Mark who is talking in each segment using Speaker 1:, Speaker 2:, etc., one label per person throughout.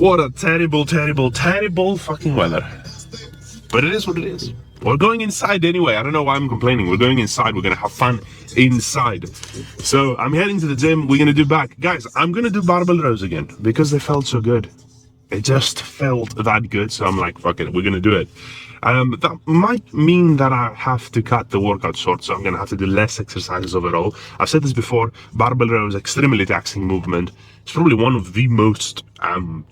Speaker 1: What a terrible, terrible, terrible fucking weather. But it is what it is. We're going inside anyway. I don't know why I'm complaining. We're going inside. We're going to have fun inside. So I'm heading to the gym. We're going to do back. Guys, I'm going to do barbell rows again because they felt so good. It just felt that good. So I'm like, fuck it. We're going to do it. That might mean that I have to cut the workout short. So I'm going to have to do less exercises overall. I've said this before. Barbell rows, extremely taxing movement. It's probably one of the most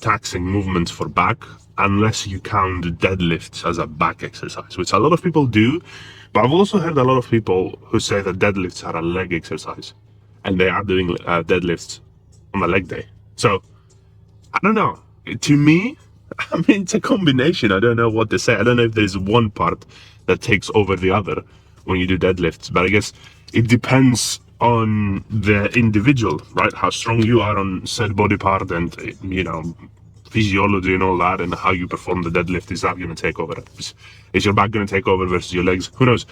Speaker 1: taxing movements for back, unless you count deadlifts as a back exercise, which a lot of people do. But I've also heard a lot of people who say that deadlifts are a leg exercise, and they are doing deadlifts on a leg day. So I don't know. To me, I mean, it's a combination. I don't know what to say. I don't know if there's one part that takes over the other when you do deadlifts, but I guess it depends on the individual, right? How strong you are on said body part, and you know, physiology and all that, and how you perform the deadlift. Is that going to take over? Is your back going to take over versus your legs? Who knows?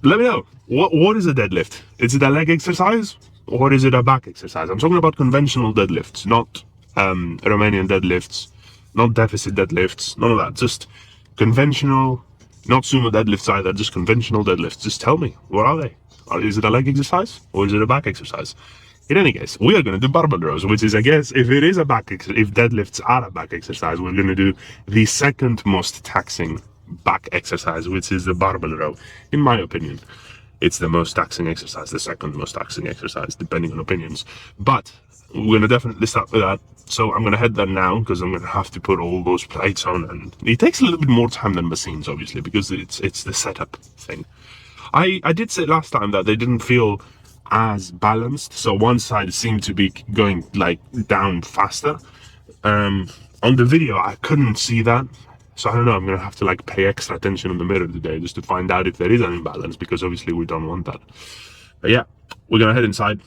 Speaker 1: Let me know. What is a deadlift? Is it a leg exercise or is it a back exercise? I'm talking about conventional deadlifts, not Romanian deadlifts, not deficit deadlifts, none of that. Just conventional, not sumo deadlifts either, just conventional deadlifts. Just tell me, what are they? Is it a leg exercise or is it a back exercise? In any case, we are going to do barbell rows, which is, I guess, if it is a back exercise, if deadlifts are a back exercise, we're going to do the second most taxing back exercise, which is the barbell row. In my opinion, it's the most taxing exercise, the second most taxing exercise, depending on opinions. But we're going to definitely start with that. So I'm going to head there now because I'm going to have to put all those plates on, and it takes a little bit more time than machines, obviously, because it's the setup thing. I did say last time that they didn't feel as balanced, so one side seemed to be going like down faster. On the video I couldn't see that, so I don't know, I'm gonna have to like pay extra attention on the mirror today just to find out if there is an imbalance, because obviously we don't want that. But yeah, we're gonna head inside,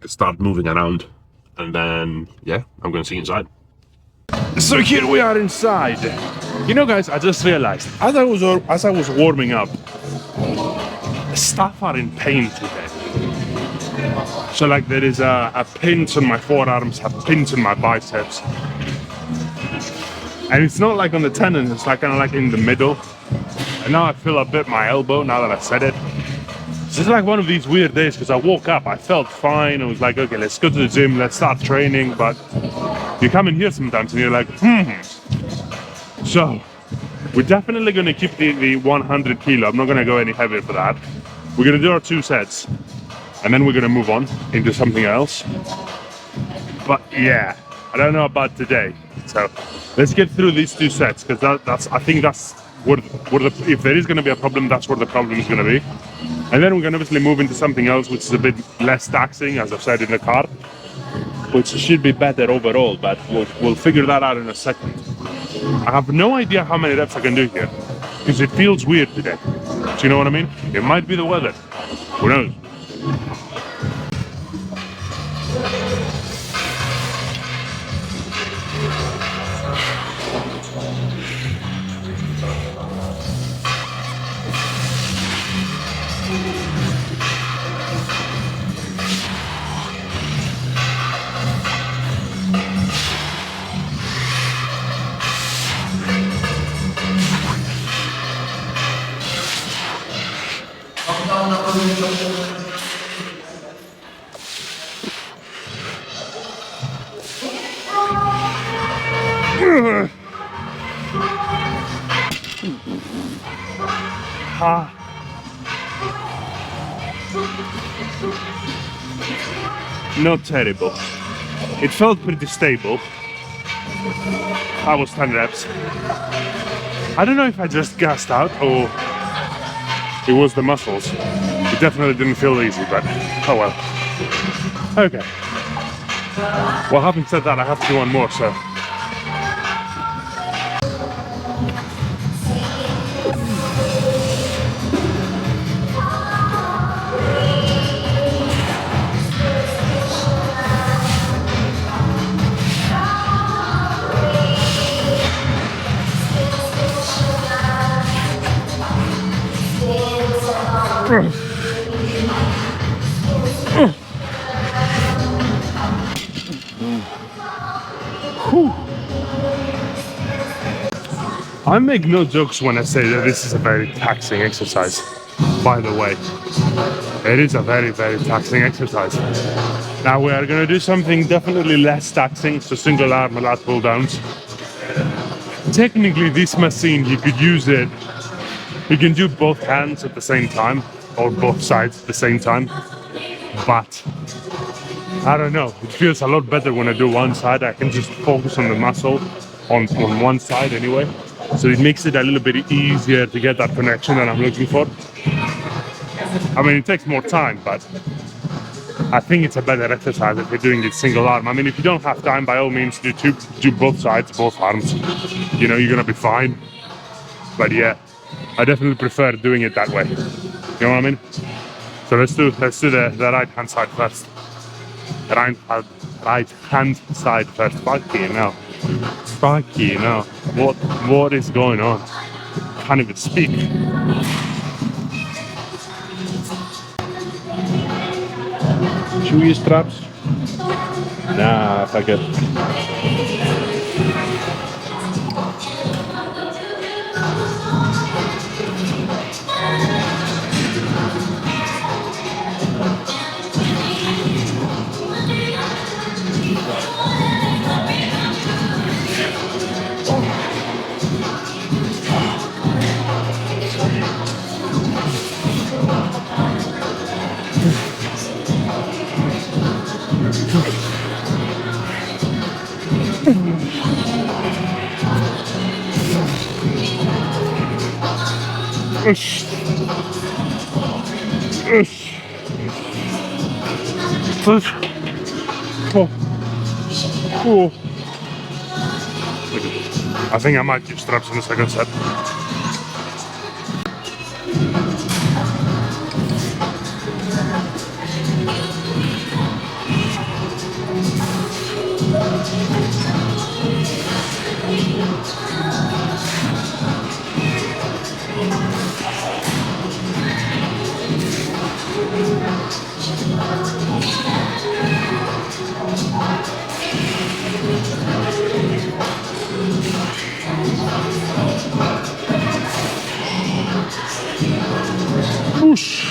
Speaker 1: start moving around, and then yeah, I'm gonna see you inside. So here we are inside. You know, guys, I just realized as I was warming up, stuff are in pain today. So like there is a pinch on my forearms, a pinch on my biceps, and it's not like on the tendon, it's like kind of like in the middle. And now I feel a bit my elbow now that I said it. It's just like one of these weird days, because I woke up, I felt fine, I was like, okay, let's go to the gym, let's start training. But you come in here sometimes and you're like, So we're definitely going to keep the 100 kilo. I'm not going to go any heavier for that. We're going to do our 2 sets, and then we're going to move on into something else. But yeah, I don't know about today. So let's get through these 2 sets, because I think that's where if there is going to be a problem, that's where the problem is going to be. And then we're going to obviously move into something else which is a bit less taxing, as I've said in the car, which should be better overall, but we'll figure that out in a second. I have no idea how many reps I can do here, because it feels weird today. Do you know what I mean? It might be the weather. Who knows? Not terrible. It felt pretty stable. That was 10 reps. I don't know if I just gassed out or it was the muscles. It definitely didn't feel easy, but oh well. Okay. Well, having said that, I have to do one more, so. I make no jokes when I say that this is a very taxing exercise, by the way. It is a very, very taxing exercise. Now we are gonna do something definitely less taxing, so single arm lat pull downs. Technically this machine, you could use it, you can do both hands at the same time, or both sides at the same time, but I don't know, it feels a lot better when I do one side. I can just focus on the muscle on one side anyway, so it makes it a little bit easier to get that connection that I'm looking for. I mean, it takes more time, but I think it's a better exercise if you're doing it single arm. I mean, if you don't have time, by all means, do both sides, both arms. You know, you're gonna be fine. But yeah, I definitely prefer doing it that way. You know what I mean? So let's do the right hand side first. Right hand side first. Fucking hell. Fucking hell. What is going on? Can't even speak. Should we use straps? Nah, fuck it. Push. Oh. Oh. I think I might use straps in the second set. Push.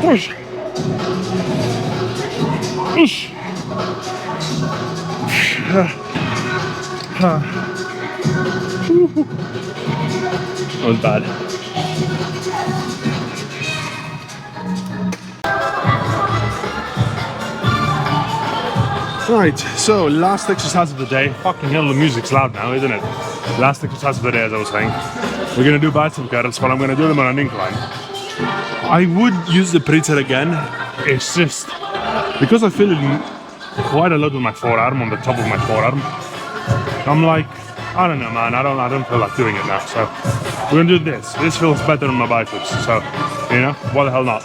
Speaker 1: Push. Push. Not bad. Right, so last exercise of the day. Fucking hell, the music's loud now, isn't it? Last exercise of the day, as I was saying. We're gonna do bicep curls, but I'm gonna do them on an incline. I would use the preacher again. It's just because I feel it quite a lot with my forearm, on the top of my forearm. I'm like, I don't know, man. I don't feel like doing it now. So we're gonna do this. This feels better on my biceps. So, you know, why the hell not?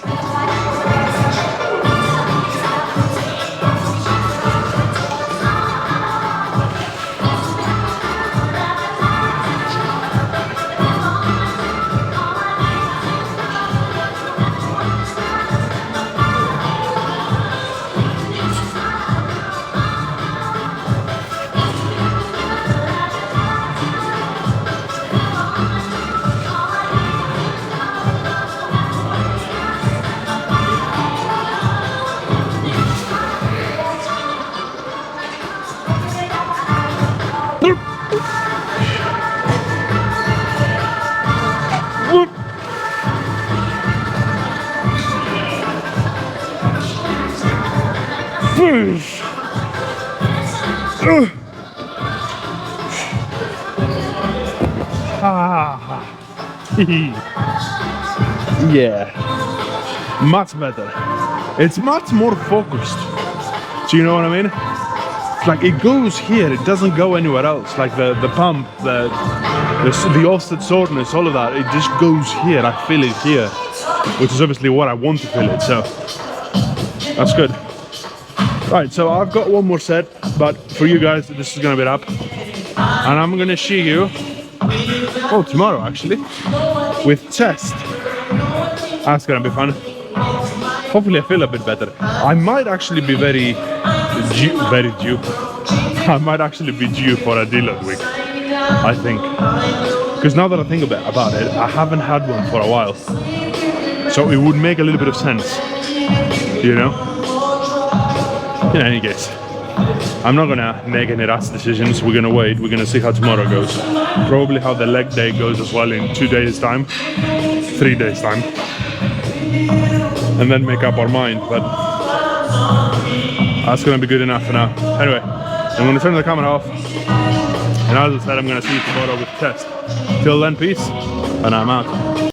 Speaker 1: Yeah, much better. It's much more focused. Do you know what I mean? It's like it goes here, it doesn't go anywhere else. Like the pump, the offset soreness, all of that, it just goes here. I feel it here, which is obviously what I want to feel it. So that's good. Right, so I've got one more set, but for you guys, this is gonna be up, and I'm gonna see you. Oh, tomorrow actually, with chest. That's gonna be fun. Hopefully I feel a bit better. I might actually be very very due. I might actually be due for a deload week, I think. Because now that I think about it, I haven't had one for a while. So it would make a little bit of sense, you know? In any case, I'm not gonna make any rash decisions. We're gonna wait, we're gonna see how tomorrow goes. Probably how the leg day goes as well in 2 days time, 3 days time. And then make up our mind, but that's gonna be good enough for now. Anyway, I'm gonna turn the camera off. And as I said, I'm gonna see you tomorrow with the test. Till then, peace, and I'm out.